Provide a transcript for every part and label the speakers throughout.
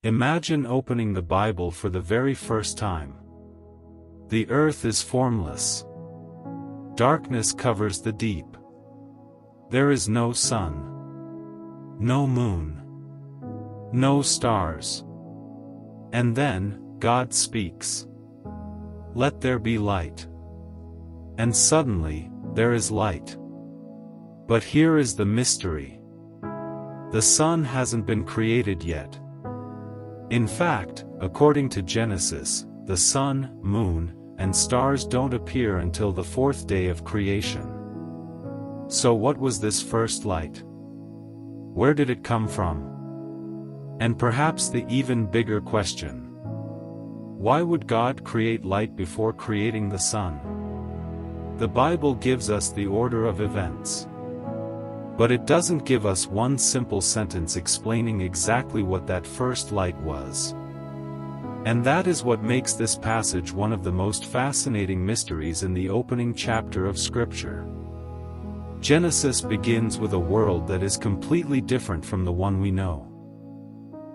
Speaker 1: Imagine opening the Bible for the very first time. The earth is formless. Darkness covers the deep. There is no sun, no moon, no stars. And then, God speaks. Let there be light. And suddenly, there is light. But here is the mystery. The sun hasn't been created yet. In fact, according to Genesis, the sun, moon, and stars don't appear until the fourth day of creation. So what was this first light? Where did it come from? And perhaps the even bigger question: why would God create light before creating the sun? The Bible gives us the order of events. But it doesn't give us one simple sentence explaining exactly what that first light was. And that is what makes this passage one of the most fascinating mysteries in the opening chapter of Scripture. Genesis begins with a world that is completely different from the one we know.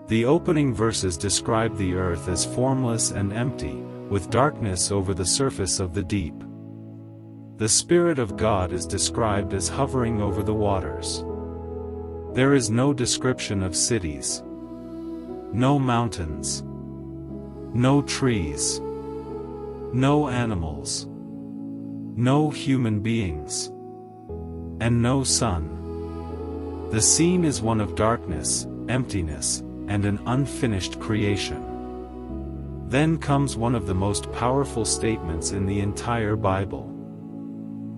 Speaker 1: The opening verses describe the earth as formless and empty, with darkness over the surface of the deep. The Spirit of God is described as hovering over the waters. There is no description of cities, no mountains, no trees, no animals, no human beings, and no sun. The scene is one of darkness, emptiness, and an unfinished creation. Then comes one of the most powerful statements in the entire Bible.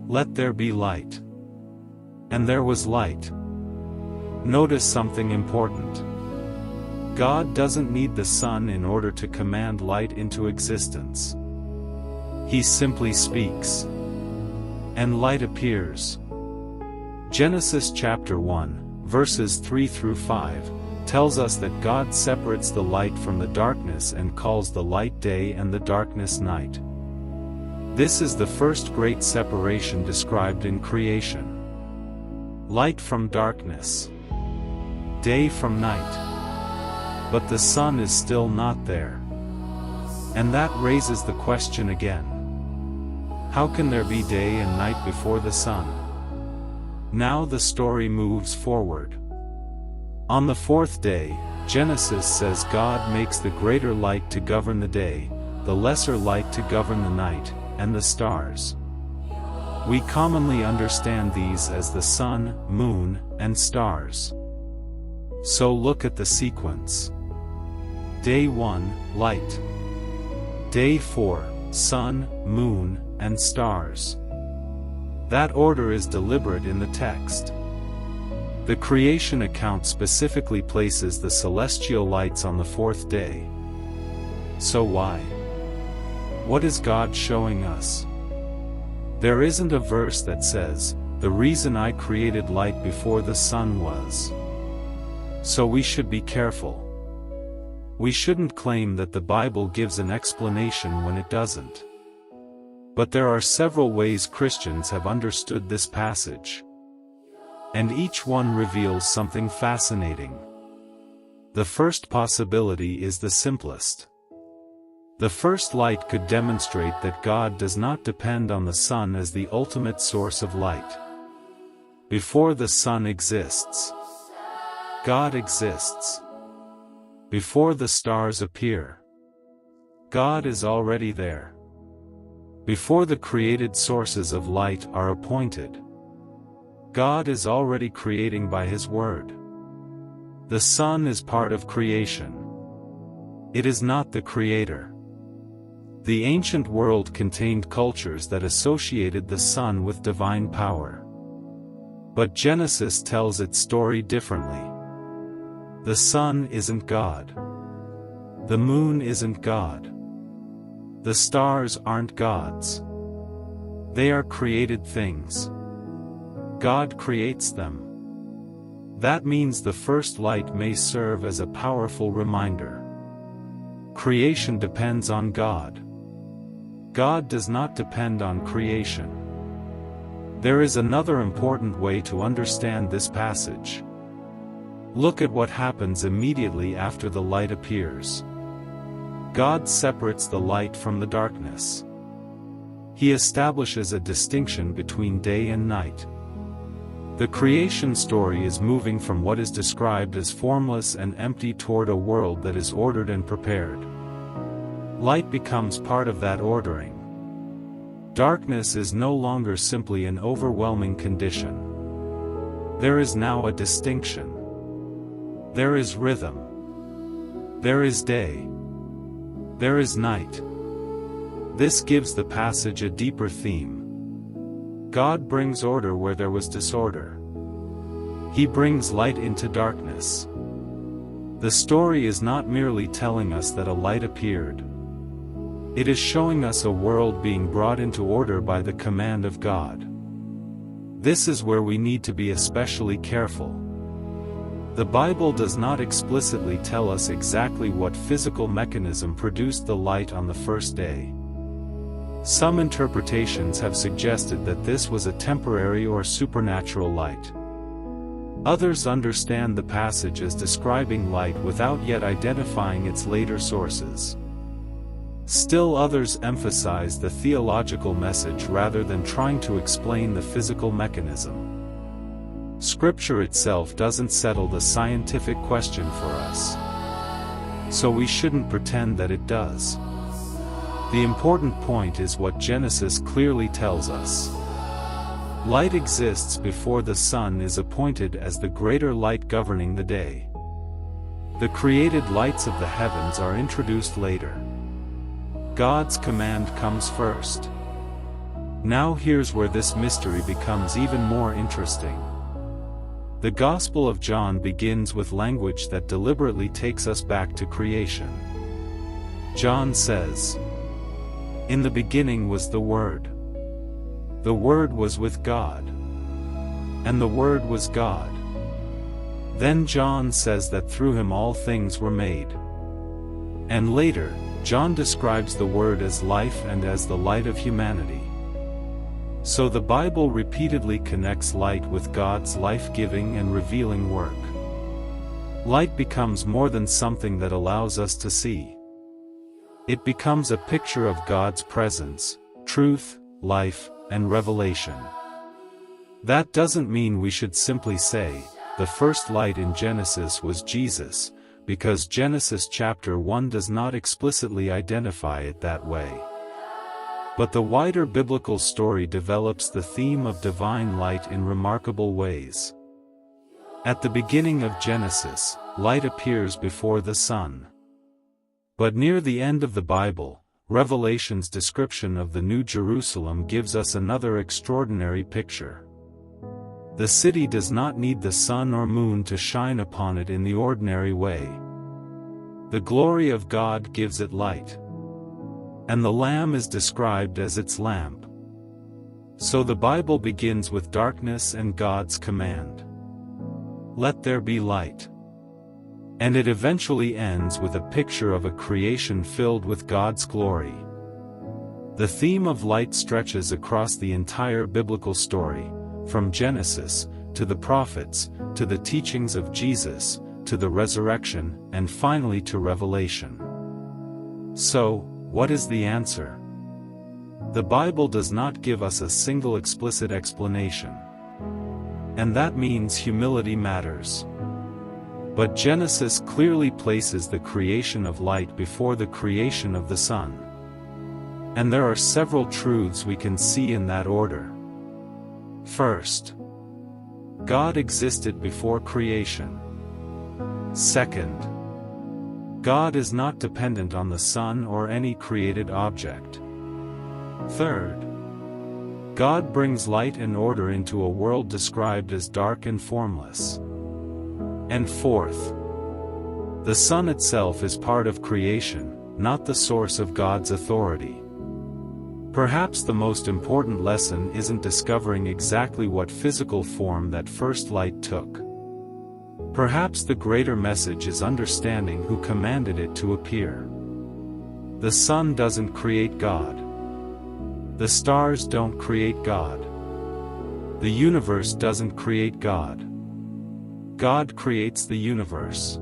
Speaker 1: Let there be light. And there was light. Notice something important. God doesn't need the sun in order to command light into existence. He simply speaks. And light appears. Genesis chapter 1, verses 3 through 5, tells us that God separates the light from the darkness and calls the light day and the darkness night. This is the first great separation described in creation. Light from darkness. Day from night. But the sun is still not there. And that raises the question again. How can there be day and night before the sun? Now the story moves forward. On the fourth day, Genesis says God makes the greater light to govern the day, the lesser light to govern the night, and the stars. We commonly understand these as the sun, moon, and stars. So look at the sequence. Day 1, light. Day 4, sun, moon, and stars. That order is deliberate in the text. The creation account specifically places the celestial lights on the fourth day. So why? What is God showing us? There isn't a verse that says, "The reason I created light before the sun was." So we should be careful. We shouldn't claim that the Bible gives an explanation when it doesn't. But there are several ways Christians have understood this passage. And each one reveals something fascinating. The first possibility is the simplest. The first light could demonstrate that God does not depend on the sun as the ultimate source of light. Before the sun exists, God exists. Before the stars appear, God is already there. Before the created sources of light are appointed, God is already creating by His Word. The sun is part of creation. It is not the creator. The ancient world contained cultures that associated the sun with divine power. But Genesis tells its story differently. The sun isn't God. The moon isn't God. The stars aren't gods. They are created things. God creates them. That means the first light may serve as a powerful reminder. Creation depends on God. God does not depend on creation. There is another important way to understand this passage. Look at what happens immediately after the light appears. God separates the light from the darkness. He establishes a distinction between day and night. The creation story is moving from what is described as formless and empty toward a world that is ordered and prepared. Light becomes part of that ordering. Darkness is no longer simply an overwhelming condition. There is now a distinction. There is rhythm. There is day. There is night. This gives the passage a deeper theme. God brings order where there was disorder. He brings light into darkness. The story is not merely telling us that a light appeared. It is showing us a world being brought into order by the command of God. This is where we need to be especially careful. The Bible does not explicitly tell us exactly what physical mechanism produced the light on the first day. Some interpretations have suggested that this was a temporary or supernatural light. Others understand the passage as describing light without yet identifying its later sources. Still others emphasize the theological message rather than trying to explain the physical mechanism. Scripture itself doesn't settle the scientific question for us. So we shouldn't pretend that it does. The important point is what Genesis clearly tells us. Light exists before the sun is appointed as the greater light governing the day. The created lights of the heavens are introduced later. God's command comes first. Now here's where this mystery becomes even more interesting. The Gospel of John begins with language that deliberately takes us back to creation. John says, "In the beginning was the Word. The Word was with God. And the Word was God." Then John says that through him all things were made. And later, John describes the Word as life and as the light of humanity. So the Bible repeatedly connects light with God's life-giving and revealing work. Light becomes more than something that allows us to see. It becomes a picture of God's presence, truth, life, and revelation. That doesn't mean we should simply say, the first light in Genesis was Jesus, because Genesis chapter 1 does not explicitly identify it that way. But the wider biblical story develops the theme of divine light in remarkable ways. At the beginning of Genesis, light appears before the sun. But near the end of the Bible, Revelation's description of the New Jerusalem gives us another extraordinary picture. The city does not need the sun or moon to shine upon it in the ordinary way. The glory of God gives it light. And the Lamb is described as its lamp. So the Bible begins with darkness and God's command. Let there be light. And it eventually ends with a picture of a creation filled with God's glory. The theme of light stretches across the entire biblical story, from Genesis, to the prophets, to the teachings of Jesus, to the resurrection, and finally to Revelation. So, what is the answer? The Bible does not give us a single explicit explanation. And that means humility matters. But Genesis clearly places the creation of light before the creation of the sun. And there are several truths we can see in that order. First, God existed before creation. Second, God is not dependent on the sun or any created object. Third, God brings light and order into a world described as dark and formless. And fourth, the sun itself is part of creation, not the source of God's authority. Perhaps the most important lesson isn't discovering exactly what physical form that first light took. Perhaps the greater message is understanding who commanded it to appear. The sun doesn't create God. The stars don't create God. The universe doesn't create God. God creates the universe.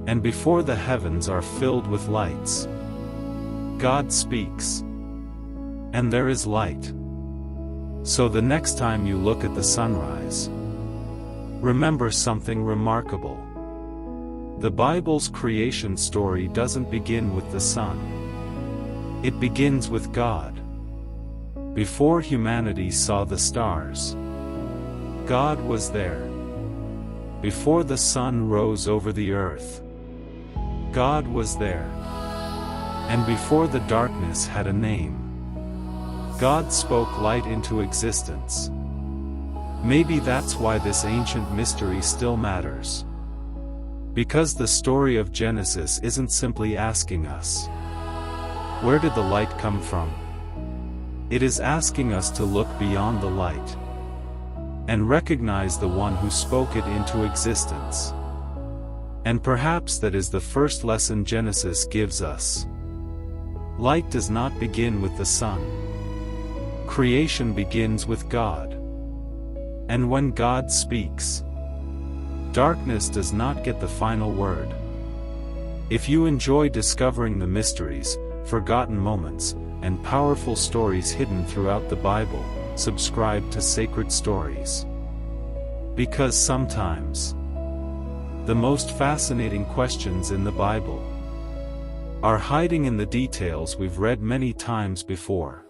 Speaker 1: And before the heavens are filled with lights, God speaks. And there is light. So the next time you look at the sunrise, remember something remarkable. The Bible's creation story doesn't begin with the sun. It begins with God. Before humanity saw the stars, God was there. Before the sun rose over the earth, God was there. And before the darkness had a name, God spoke light into existence. Maybe that's why this ancient mystery still matters. Because the story of Genesis isn't simply asking us, where did the light come from? It is asking us to look beyond the light and recognize the one who spoke it into existence. And perhaps that is the first lesson Genesis gives us. Light does not begin with the sun. Creation begins with God. And when God speaks, darkness does not get the final word. If you enjoy discovering the mysteries, forgotten moments, and powerful stories hidden throughout the Bible, subscribe to Sacred Stories. Because sometimes, the most fascinating questions in the Bible are hiding in the details we've read many times before.